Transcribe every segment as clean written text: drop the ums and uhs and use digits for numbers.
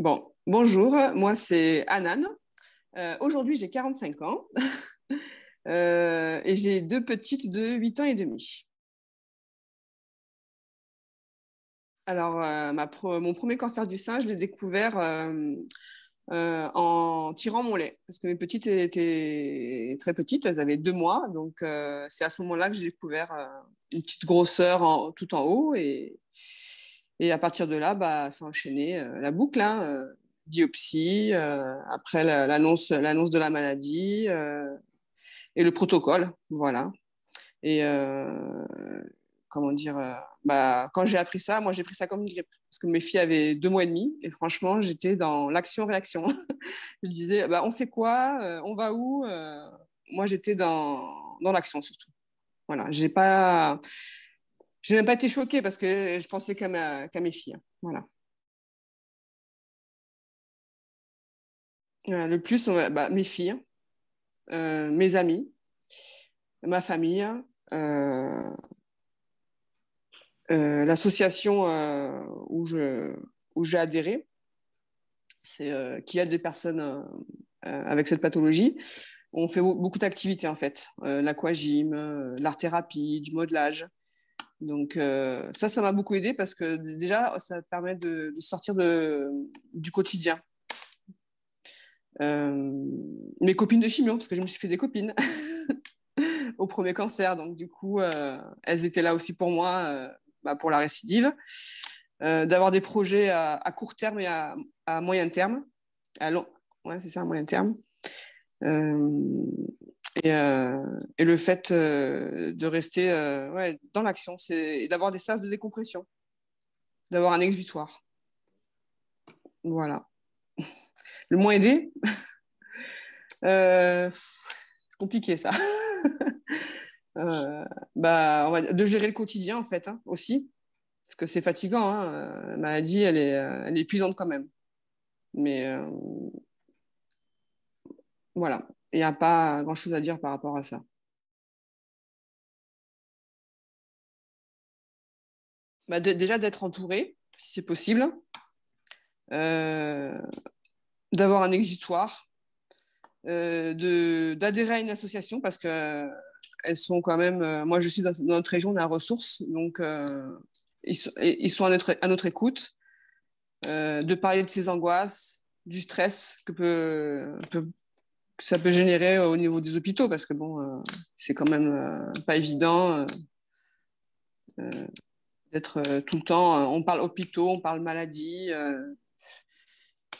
Bon, bonjour, moi c'est Anan. Aujourd'hui j'ai 45 ans et j'ai deux petites de 8 ans et demi. Alors, mon premier cancer du sein, je l'ai découvert en tirant mon lait parce que mes petites étaient très petites, elles avaient 2 mois. Donc, c'est à ce moment-là que j'ai découvert une petite grosseur tout en haut. Et à partir de là, bah, ça a enchaîné la boucle, hein, biopsie, après l'annonce de la maladie et le protocole. Voilà. Et comment dire, bah, quand j'ai appris ça, moi j'ai pris ça comme une grippe. Parce que mes filles avaient 2 mois et demi et franchement, j'étais dans l'action-réaction. Je disais, bah, on fait quoi? On va où? Moi, j'étais dans l'action surtout. Voilà, j'ai même pas été choquée parce que je pensais qu'à mes filles. Voilà. Le plus, bah, mes filles, mes amis, ma famille, euh, l'association où j'ai adhéré, c'est qui aide des personnes avec cette pathologie. On fait beaucoup d'activités en fait, l'aquagym, l'art-thérapie, du modelage. Donc ça m'a beaucoup aidé parce que déjà, ça permet de sortir du quotidien. Mes copines de chimio, parce que je me suis fait des copines au premier cancer. Donc du coup, elles étaient là aussi pour moi, bah, pour la récidive. D'avoir des projets à court terme et à moyen terme. À long... Ouais, c'est ça, à moyen terme. Euh, et le fait de rester ouais, dans l'action, c'est d'avoir des sas de décompression, d'avoir un exutoire. Voilà. Le moins aidé, euh, c'est compliqué ça. Bah, de gérer le quotidien en fait hein, aussi, parce que c'est fatigant. Hein. La maladie, elle est épuisante quand même. Mais voilà, il n'y a pas grand-chose à dire par rapport à ça. Bah, déjà d'être entouré, si c'est possible, euh, d'avoir un exutoire, d'adhérer à une association parce que elles sont quand même. Moi, je suis dans notre région, on a ressources, donc ils sont à notre écoute, de parler de ses angoisses, du stress que ça peut générer au niveau des hôpitaux parce que bon, c'est quand même pas évident d'être tout le temps. On parle hôpitaux, on parle maladie.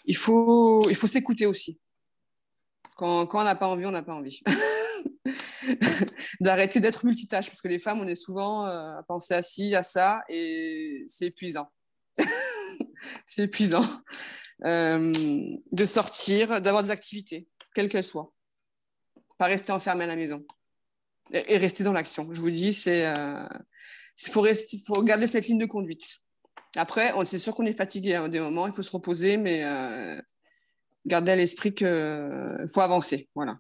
Il faut s'écouter aussi. Quand on n'a pas envie, on n'a pas envie. D'arrêter d'être multitâche parce que les femmes, on est souvent à penser à ci, à ça et c'est épuisant. C'est épuisant. De sortir, d'avoir des activités, quelles qu'elles soient. Pas rester enfermé à la maison et rester dans l'action. Je vous dis, faut garder cette ligne de conduite. Après, c'est sûr qu'on est fatigué à des moments, il faut se reposer, mais garder à l'esprit qu'il faut avancer. Voilà.